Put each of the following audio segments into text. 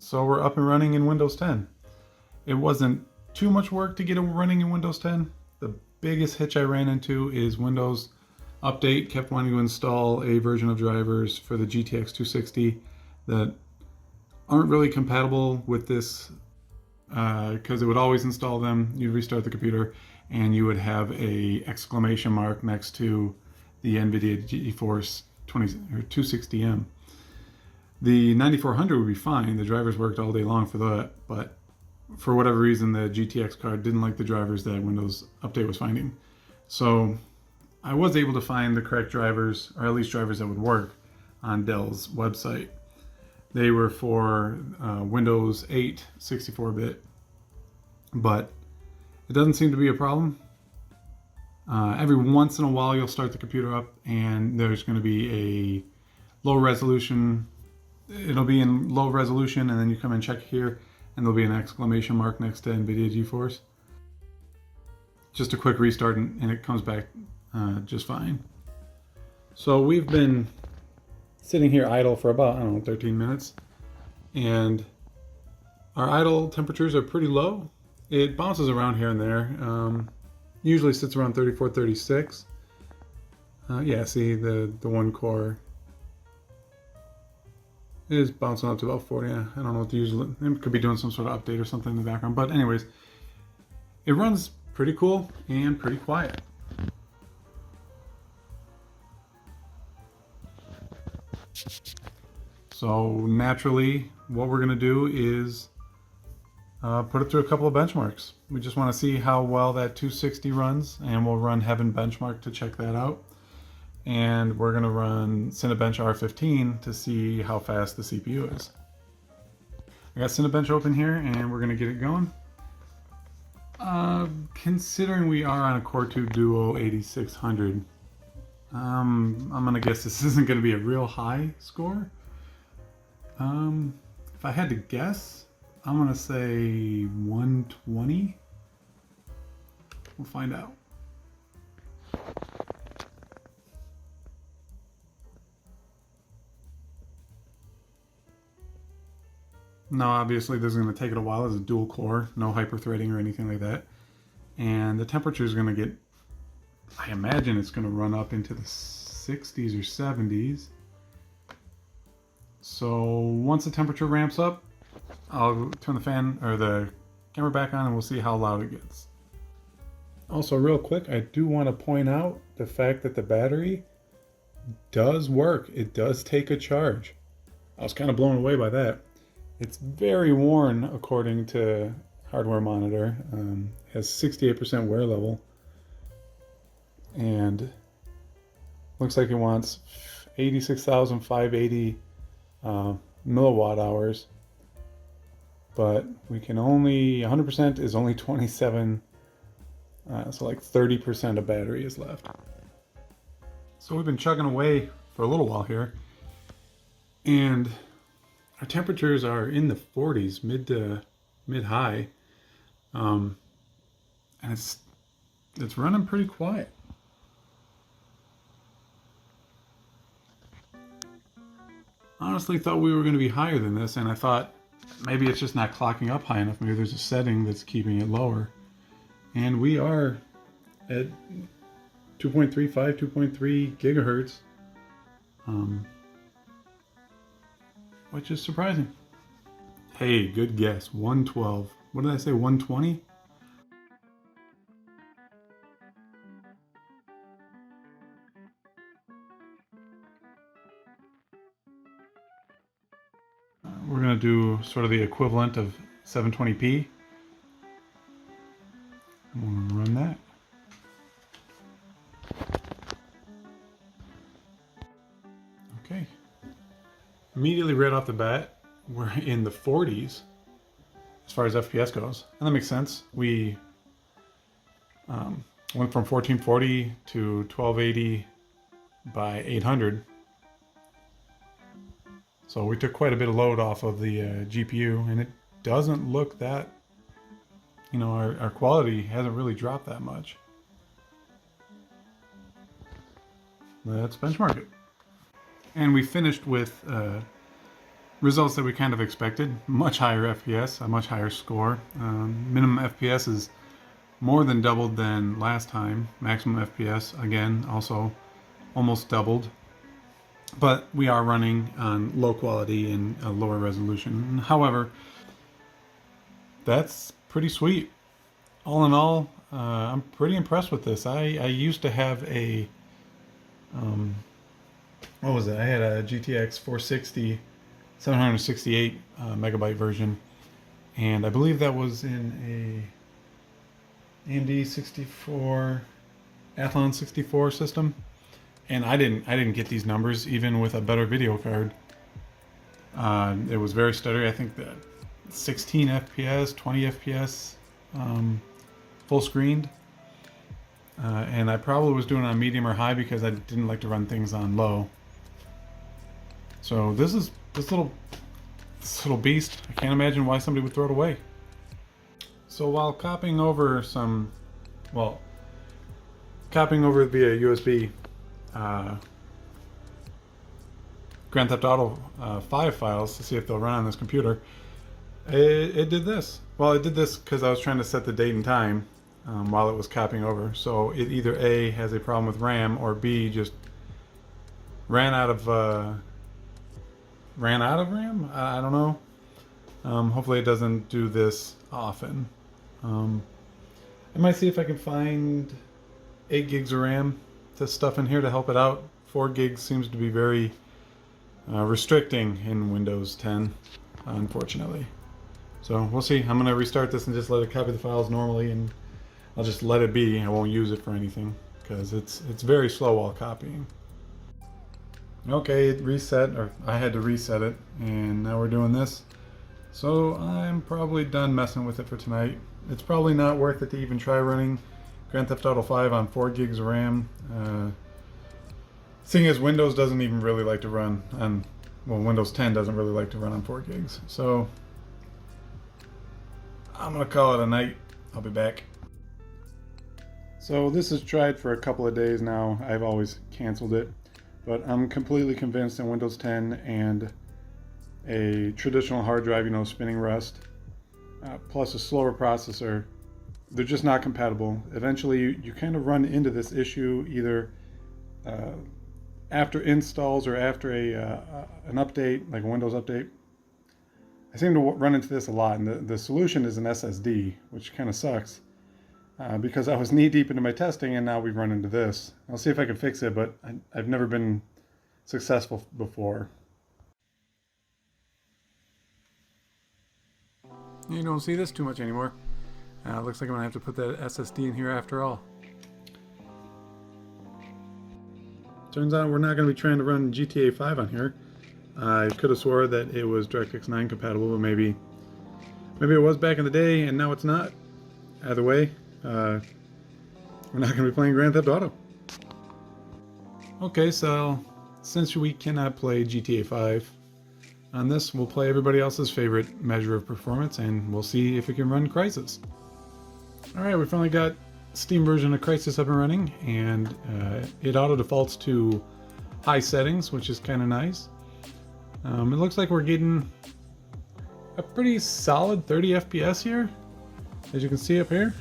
So we're up and running in Windows 10. It wasn't too much work to get it running in Windows 10. The biggest hitch I ran into is Windows Update kept wanting to install a version of drivers for the GTX 260 that aren't really compatible with this, because it would always install them. You'd restart the computer and you would have a exclamation mark next to the NVIDIA GeForce 260M. The 9400 would be fine. The drivers worked all day long for that, but for whatever reason, the GTX card didn't like the drivers that Windows Update was finding. So I was able to find the correct drivers, or at least drivers that would work, on Dell's website. They were for Windows 8 64-bit, but it doesn't seem to be a problem. Every once in a while you'll start the computer up and there's going to be a low resolution. It'll be in low resolution, and then you come and check here and there'll be an exclamation mark next to NVIDIA GeForce. Just a quick restart and it comes back just fine. So we've been sitting here idle for about, I don't know, 13 minutes. And our idle temperatures are pretty low. It bounces around here and there. Usually sits around 34, 36. Yeah, see the one core is bouncing up to about 40. Yeah, I don't know what the usual, it could be doing some sort of update or something in the background. But anyways, it runs pretty cool and pretty quiet. So naturally, what we're going to do is put it through a couple of benchmarks. We just want to see how well that 260 runs, and we'll run Heaven Benchmark to check that out. And we're going to run Cinebench R15 to see how fast the CPU is. I got Cinebench open here, and we're going to get it going. Considering we are on a Core 2 Duo 8600, I'm going to guess this isn't going to be a real high score. If I had to guess, I'm going to say 120. We'll find out. Now, obviously, this is going to take it a while. It's a dual core, no hyper-threading or anything like that. And the temperature is going to get, I imagine it's going to run up into the 60s or 70s. So once the temperature ramps up, I'll turn the fan or the camera back on and we'll see how loud it gets. Also, real quick, I do want to point out the fact that the battery does work. It does take a charge. I was kind of blown away by that. It's very worn according to Hardware Monitor. Has 68% wear level. And looks like it wants 86,580 milliwatt hours. But we can only, 100% is only 27, so like 30% of battery is left. So we've been chugging away for a little while here. And our temperatures are in the 40s, mid to mid-high, and it's running pretty quiet. Honestly, thought we were going to be higher than this, and I thought maybe it's just not clocking up high enough. Maybe there's a setting that's keeping it lower, and we are at 2.35, 2.3 gigahertz. Which is surprising. Hey, good guess, 112. What did I say, 120? We're going to do sort of the equivalent of 720p. I'm going to run that. Okay. Immediately right off the bat, we're in the 40s as far as FPS goes. And that makes sense. We went from 1440 to 1280 by 800. So we took quite a bit of load off of the GPU, and it doesn't look that, you know, our quality hasn't really dropped that much. Let's benchmark it. And we finished with Results that we kind of expected. Much higher FPS, a much higher score. Minimum FPS is more than doubled than last time. Maximum FPS, again, also almost doubled. But we are running on low quality and a lower resolution. However, that's pretty sweet. All in all, I'm pretty impressed with this. I used to have a, what was it? I had a GTX 460 768 megabyte version, and I believe that was in a AMD 64 Athlon 64 system. And I didn't get these numbers even with a better video card. It was very stuttery. I think that 16 FPS, 20 FPS, full screened. And I probably was doing it on medium or high because I didn't like to run things on low. So this little beast, I can't imagine why somebody would throw it away. So while copying over via USB Grand Theft Auto 5 files to see if they'll run on this computer, it did this. Well, it did this because I was trying to set the date and time while it was copying over. So it either A, has a problem with RAM, or B, just ran out of RAM? I don't know. Hopefully it doesn't do this often. I might see if I can find 8 gigs of RAM to stuff in here to help it out. 4 gigs seems to be very restricting in Windows 10, unfortunately. So we'll see. I'm going to restart this and just let it copy the files normally, and I'll just let it be. I won't use it for anything because it's very slow while copying. Okay, it reset, or I had to reset it, and now we're doing this. So I'm probably done messing with it for tonight. It's probably not worth it to even try running Grand Theft Auto 5 on 4 gigs of RAM. Seeing as Windows doesn't even really like to run on, well, Windows 10 doesn't really like to run on 4 gigs. So I'm gonna call it a night. I'll be back. So this is tried for a couple of days now. I've always canceled it, but I'm completely convinced in Windows 10 and a traditional hard drive, spinning Rust, plus a slower processor, they're just not compatible. Eventually you kind of run into this issue either after installs or after an update, like a Windows update. I seem to run into this a lot, and the solution is an SSD, which kind of sucks because I was knee deep into my testing, and now we've run into this. I'll see if I can fix it, but I've never been successful before. You don't see this too much anymore. Looks like I'm gonna have to put that SSD in here after all. Turns out we're not gonna be trying to run GTA 5 on here. I could have swore that it was DirectX 9 compatible, but maybe it was back in the day and now it's not. Either way, we're not gonna be playing Grand Theft Auto. Okay, so since we cannot play GTA 5 on this, we'll play everybody else's favorite measure of performance, and we'll see if it can run Crysis. Alright, we finally got Steam version of Crysis up and running, and it auto defaults to high settings, which is kind of nice. It looks like we're getting a pretty solid 30 FPS here, as you can see up here.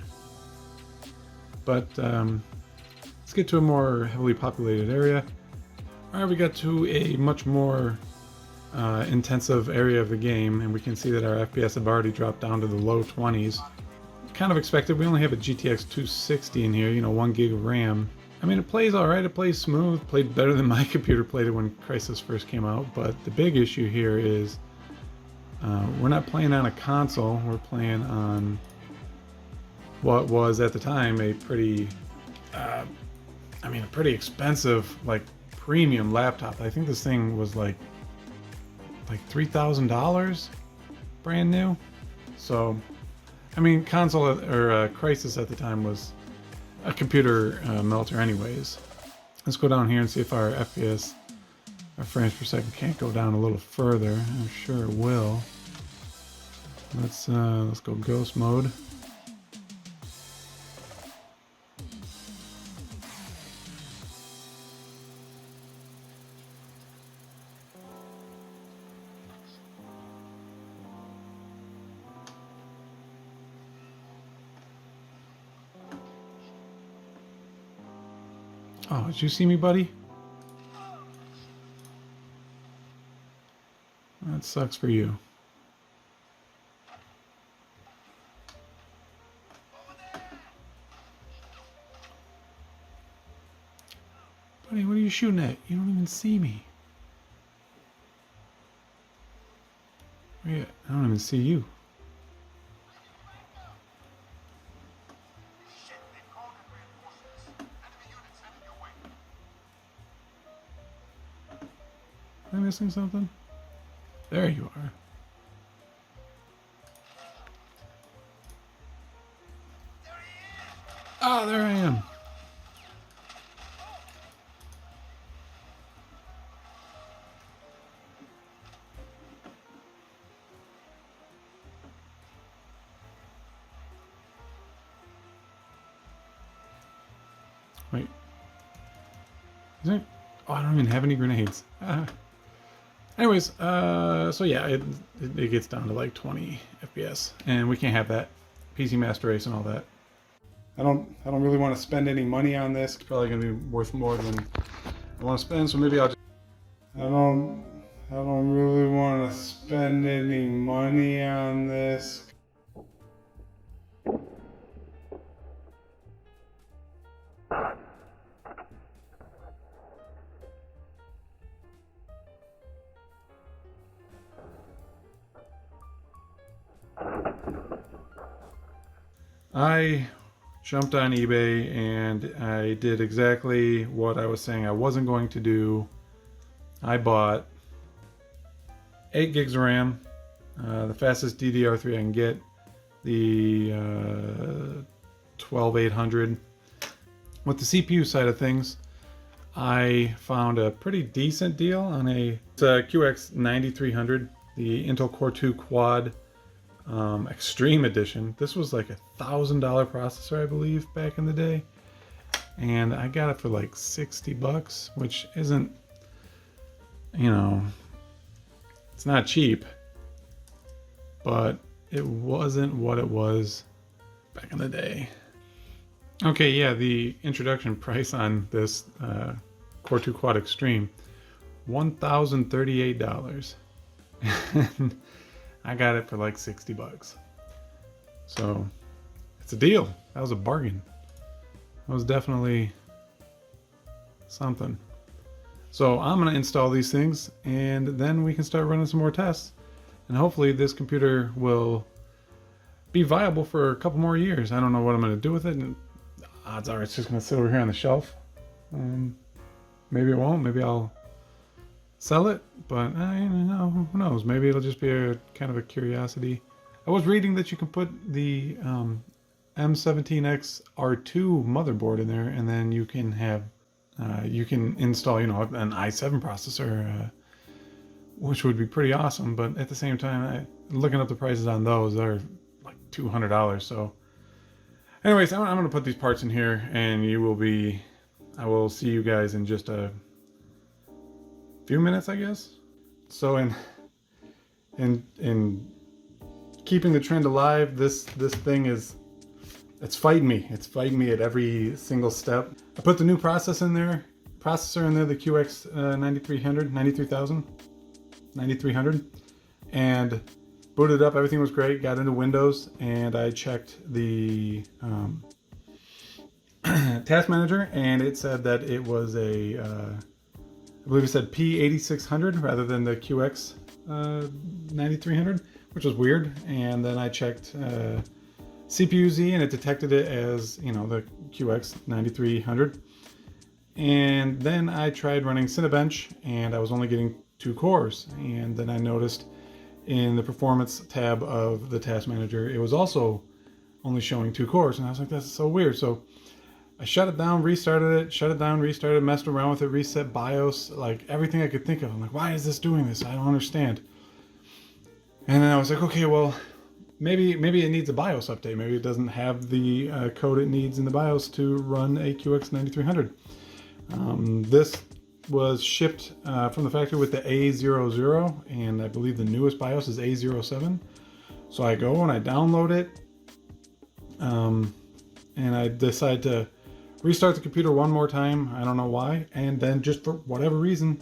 But let's get to a more heavily populated area. Alright, we got to a much more intensive area of the game, and we can see that our FPS have already dropped down to the low 20s. Kind of expected. We only have a GTX 260 in here, 1 gig of RAM. I mean, it plays alright, it plays smooth, played better than my computer played it when Crysis first came out, but the big issue here is we're not playing on a console, we're playing on what was at the time a pretty expensive, like, premium laptop. I think this thing was like $3,000 brand new. So I mean, console or Crysis at the time was a computer melter anyways. Let's go down here and see if our FPS, our frames per second, can't go down a little further. I'm sure it will. Let's go ghost mode. Oh, did you see me, buddy? That sucks for you. Buddy, what are you shooting at? You don't even see me. Where you at? I don't even see you. Am I missing something? There you are. Ah, there I am. Wait. Is it? Oh, I don't even have any grenades. Anyways, so yeah, it gets down to like 20 FPS, and we can't have that. PC Master Race and all that. I don't really want to spend any money on this. It's probably gonna be worth more than I want to spend, so maybe I'll just. I don't really want to spend any money on this. I jumped on eBay and I did exactly what I was saying I wasn't going to do. I bought 8 gigs of RAM, the fastest DDR3 I can get, the 12800. With the CPU side of things, I found a pretty decent deal on a QX 9300, the Intel Core 2 Quad Extreme Edition. This was like $1,000 processor, I believe, back in the day, and I got it for like 60 bucks, which isn't, you know, it's not cheap, but it wasn't what it was back in the day. Okay, yeah, the introduction price on this Core 2 Quad Extreme, $1,038. And I got it for like 60 bucks. So it's a deal. That was a bargain. That was definitely something. So I'm gonna install these things and then we can start running some more tests. And hopefully this computer will be viable for a couple more years. I don't know what I'm gonna do with it. And odds are it's just gonna sit over here on the shelf. Maybe it won't. Maybe I'll sell it, but I don't know. Who knows? Maybe it'll just be a kind of a curiosity. I was reading that you can put the M17X R2 motherboard in there, and then you can have you can install, you know, an i7 processor, which would be pretty awesome. But at the same time, looking up the prices on those, they're like $200. So, anyways, I'm gonna put these parts in here, and I will see you guys in just a few minutes, I guess. So in keeping the trend alive, this thing it's fighting me. It's fighting me at every single step. I put the new processor in there, the QX 9300, and booted up. Everything was great. Got into Windows, and I checked the task manager, and it said that it was a I believe it said P8600 rather than the QX 9300, which was weird. And then I checked CPU-Z, and it detected it as, you know, the QX 9300. And then I tried running Cinebench, and I was only getting 2 cores. And then I noticed in the performance tab of the task manager, it was also only showing 2 cores. And I was like, that's so weird. So I shut it down, restarted it, shut it down, restarted, messed around with it, reset BIOS, like everything I could think of. I'm like, why is this doing this? I don't understand. And then I was like, okay, well, maybe it needs a BIOS update. Maybe it doesn't have the code it needs in the BIOS to run a QX 9300. This was shipped from the factory with the A00, and I believe the newest BIOS is A07. So I go and I download it, and I decide to restart the computer one more time. I don't know why. And then just for whatever reason,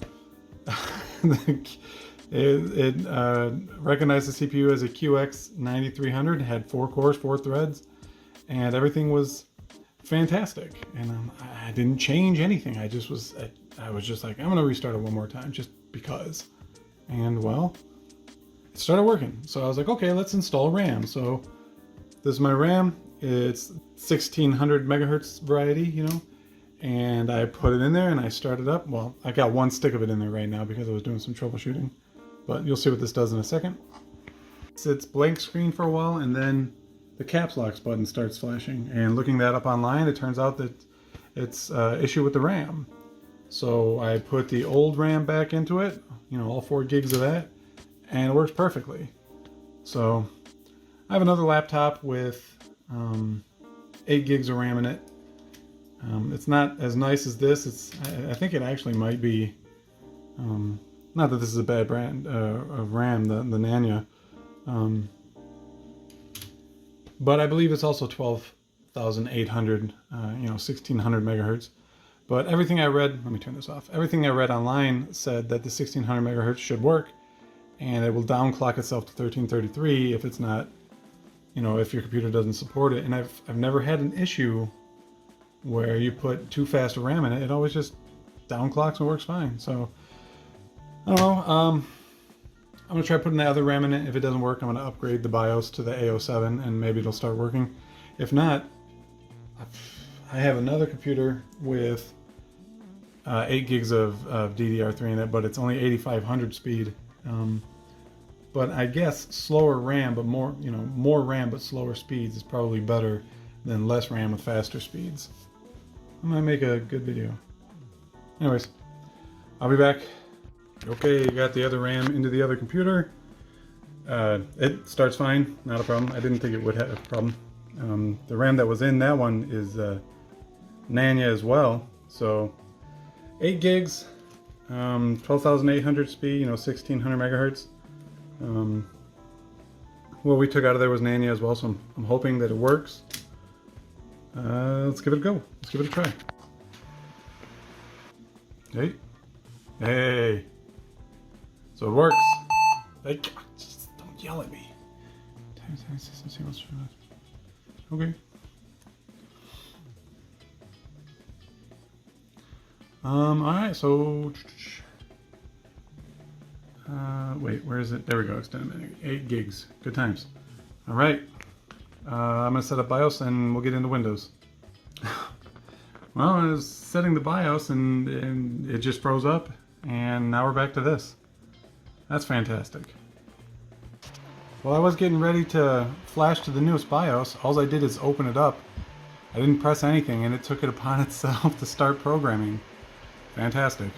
it recognized the CPU as a QX 9300, had 4 cores, 4 threads, and everything was fantastic. And I didn't change anything. I was just like, I'm going to restart it one more time just because. And well, it started working. So I was like, okay, let's install RAM. So this is my RAM. It's 1600 megahertz variety, you know, and I put it in there and I started up. Well, I got 1 stick of it in there right now because I was doing some troubleshooting, but you'll see what this does in a second. It's blank screen for a while, and then the caps lock button starts flashing, and looking that up online, it turns out that it's issue with the RAM. So I put the old RAM back into it, you know, all 4 gigs of that, and it works perfectly. So I have another laptop with 8 gigs of RAM in it. It's not as nice as this. I think it actually might be, not that this is a bad brand of RAM, the Nanya, but I believe it's also 12,800, you know, 1600 megahertz. But everything I read, let me turn this off. Everything I read online said that the 1600 megahertz should work, and it will downclock itself to 1333 if it's not, you know, if your computer doesn't support it. And I've never had an issue where you put too fast a RAM in it. It always just downclocks and works fine. So I don't know. I'm gonna try putting the other RAM in it. If it doesn't work, I'm gonna upgrade the BIOS to the A07 and maybe it'll start working. If not, I have another computer with 8 gigs of DDR3 in it, but it's only 8500 speed. But I guess slower RAM, but more, you know, more RAM but slower speeds is probably better than less RAM with faster speeds. I might make a good video. Anyways, I'll be back. Okay, got the other RAM into the other computer. It starts fine, not a problem. I didn't think it would have a problem. The RAM that was in that one is Nanya as well. So 8 gigs, 12,800 speed, you know, 1600 megahertz. What we took out of there was Nanya as well, so I'm hoping that it works. Let's give it a go. Let's give it a try. Hey. Hey. So it works. Hey, just don't yell at me. Okay. Alright, so wait, where is it? There we go, extended menu. 8 gigs. Good times. Alright. I'm gonna set up BIOS and we'll get into Windows. Well, I was setting the BIOS and it just froze up, and now we're back to this. That's fantastic. Well, I was getting ready to flash to the newest BIOS. All I did is open it up. I didn't press anything and it took it upon itself to start programming. Fantastic.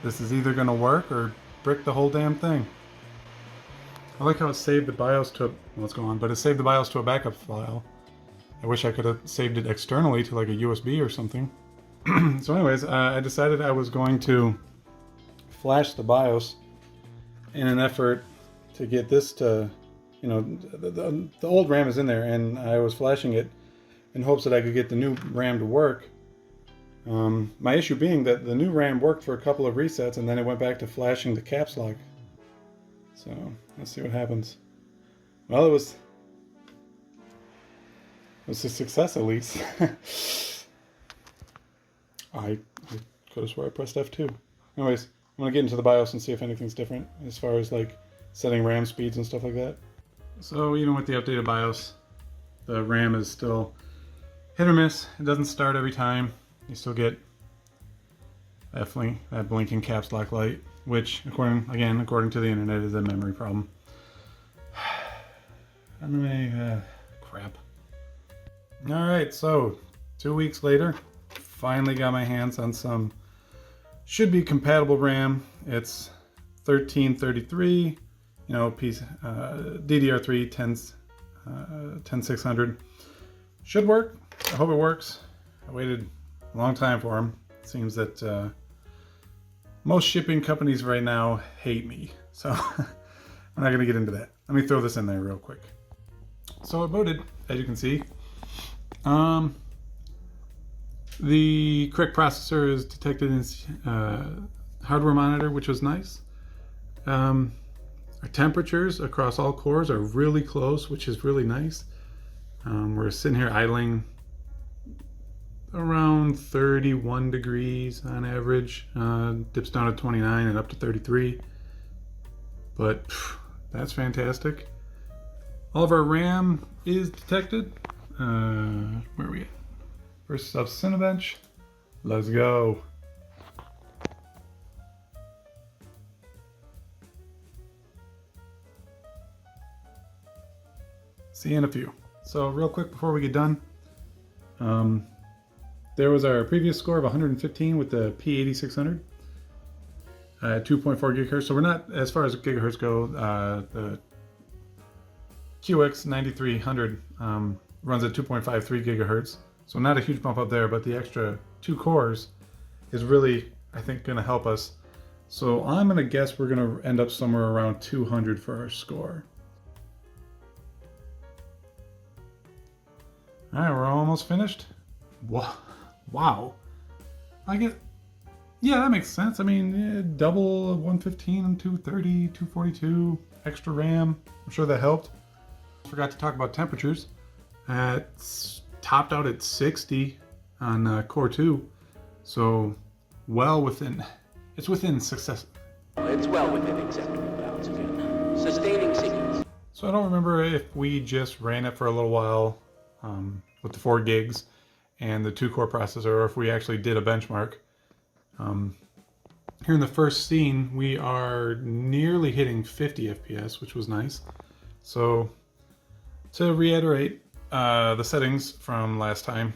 This is either gonna work or brick the whole damn thing. I like how it saved the BIOS to, what's going on, but it saved the BIOS to a backup file. I wish I could have saved it externally to like a USB or something. So anyways, I decided I was going to flash the BIOS in an effort to get this to, you know, the old RAM is in there, and I was flashing it in hopes that I could get the new RAM to work. My issue being that the new RAM worked for a couple of resets, and then it went back to flashing the caps lock. So let's see what happens. Well, it was a success at least. I could have swore I pressed F2. Anyways, I'm gonna get into the BIOS and see if anything's different as far as like setting RAM speeds and stuff like that. So even with the updated BIOS, the RAM is still hit or miss. It doesn't start every time. You still get that blinking caps lock light, which according to the internet is a memory problem. Anyway, crap. Alright, so 2 weeks later, finally got my hands on some should be compatible RAM. It's 1333, you know, DDR3 10600. Should work. I hope it works. I waited a long time for them. It seems that most shipping companies right now hate me, so I'm not going to get into that. Let me throw this in there real quick. So it booted, as you can see. The correct processor is detected in hardware monitor, which was nice. Our temperatures across all cores are really close, which is really nice. We're sitting here idling around 31 degrees on average. Dips down to 29 and up to 33. But that's fantastic. All of our RAM is detected. Where are we at? First up, Cinebench. Let's go. See you in a few. So real quick before we get done, there was our previous score of 115 with the P8600 at 2.4 gigahertz. So we're not, as far as gigahertz go, the QX9300 runs at 2.53 gigahertz. So not a huge bump up there, but the extra 2 cores is really, I think, going to help us. So I'm going to guess we're going to end up somewhere around 200 for our score. All right, we're almost finished. Wow. I get, yeah, that makes sense. I mean, double 115 and 230, 242, extra RAM. I'm sure that helped. Forgot to talk about temperatures. It's topped out at 60 on Core 2. So, well within, it's within success. It's well within acceptable bounds again. Sustaining signals. So I don't remember if we just ran it for a little while with the 4 gigs and the 2-core processor, or if we actually did a benchmark. Here in the first scene, we are nearly hitting 50 FPS, which was nice. So to reiterate the settings from last time,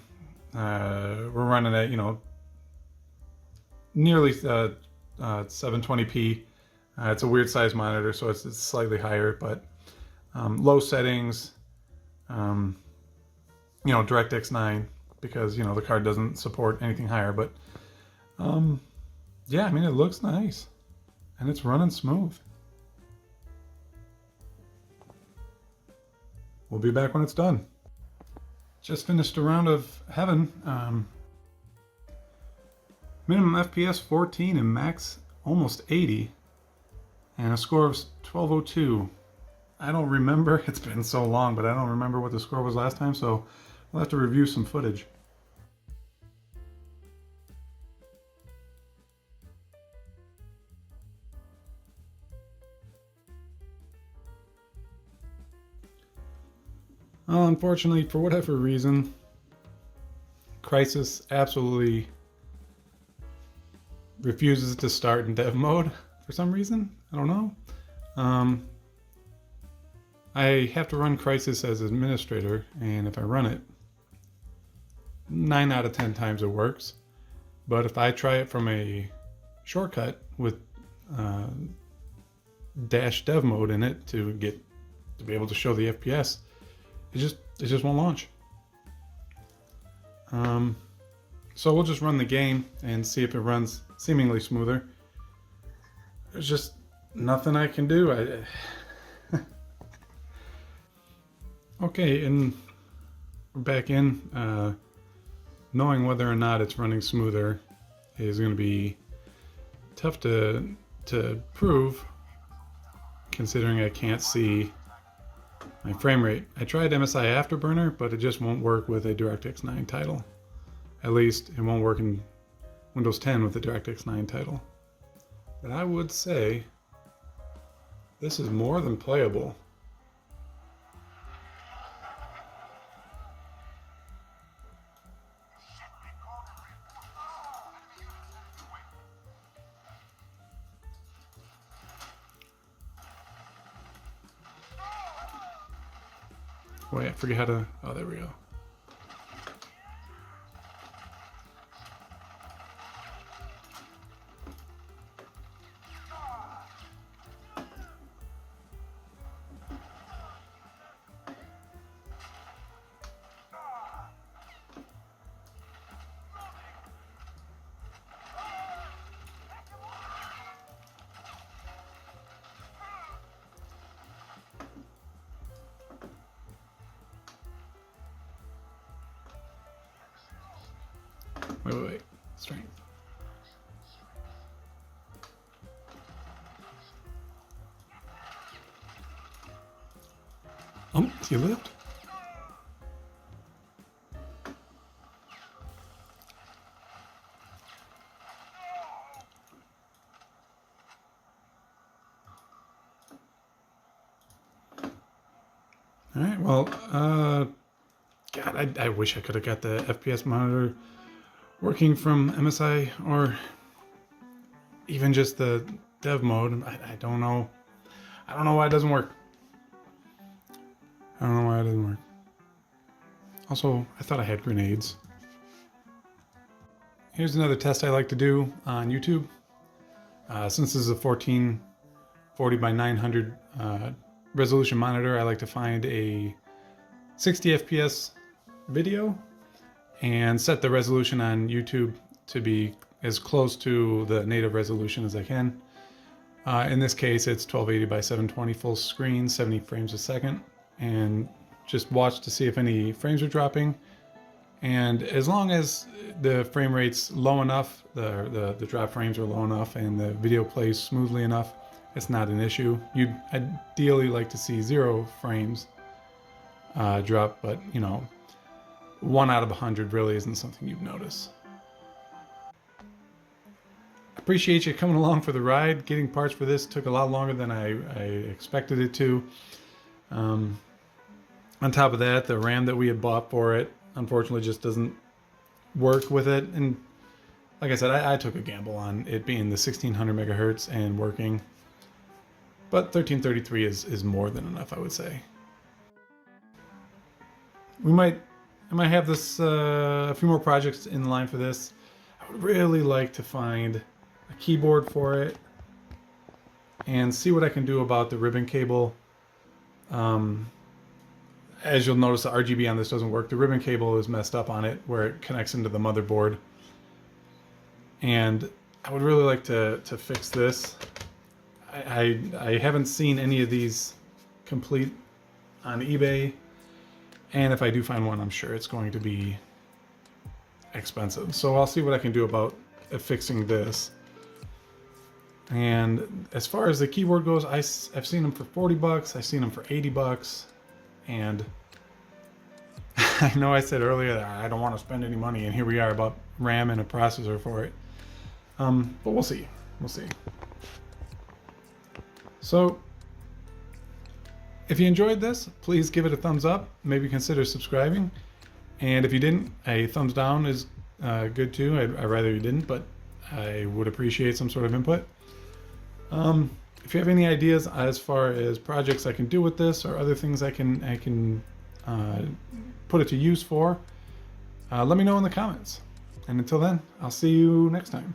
we're running at, nearly 720p. It's a weird size monitor, so it's slightly higher, but low settings, DirectX 9, because, the card doesn't support anything higher, but yeah, I mean, it looks nice and it's running smooth. We'll be back when it's done. Just finished a round of heaven. Minimum FPS 14 and max almost 80, and a score of 1202. I don't remember, it's been so long, but I don't remember what the score was last time, so we'll have to review some footage. Well, unfortunately, for whatever reason, Crysis absolutely refuses to start in dev mode for some reason. I don't know. I have to run Crysis as administrator, and if I run it, 9 out of 10 times it works. But if I try it from a shortcut with dash dev mode in it to be able to show the FPS, it just won't launch. So we'll just run the game and see if it runs seemingly smoother. There's just nothing I can do. Okay, and we're back in. Knowing whether or not it's running smoother is going to be tough to prove, considering I can't see my frame rate. I tried MSI Afterburner, but it just won't work with a DirectX 9 title. At least it won't work in Windows 10 with the DirectX 9 title. But I would say this is more than playable. Wait, I forget how to, oh, there we go. Wait. Strength. Oh, you lived? All right, well, God, I wish I could have got the FPS monitor working from MSI or even just the dev mode. I don't know. I don't know why it doesn't work. I don't know why it doesn't work. Also, I thought I had grenades. Here's another test I like to do on YouTube. Since this is a 1440 by 900 resolution monitor, I like to find a 60 FPS video and set the resolution on YouTube to be as close to the native resolution as I can. In this case, it's 1280 by 720 full screen, 70 frames a second, and just watch to see if any frames are dropping. And as long as the frame rate's low enough, the drop frames are low enough, and the video plays smoothly enough, it's not an issue. You'd ideally like to see 0 frames drop, but you know, 1 out of 100 really isn't something you'd notice. Appreciate you coming along for the ride. Getting parts for this took a lot longer than I expected it to. On top of that, the RAM that we had bought for it unfortunately just doesn't work with it. And like I said, I took a gamble on it being the 1600 megahertz and working. But 1333 is more than enough, I would say. I might have this a few more projects in line for this. I would really like to find a keyboard for it and see what I can do about the ribbon cable. As you'll notice, the RGB on this doesn't work. The ribbon cable is messed up on it where it connects into the motherboard. And I would really like to fix this. I haven't seen any of these complete on eBay. And if I do find one, I'm sure it's going to be expensive. So I'll see what I can do about fixing this. And as far as the keyboard goes, I've seen them for 40 bucks. I've seen them for 80 bucks. And I know I said earlier that I don't want to spend any money, and here we are about RAM and a processor for it. But we'll see. We'll see. So if you enjoyed this, please give it a thumbs up. Maybe consider subscribing. And if you didn't, a thumbs down is good too. I'd rather you didn't, but I would appreciate some sort of input. If you have any ideas as far as projects I can do with this or other things I can put it to use for, let me know in the comments. And until then, I'll see you next time.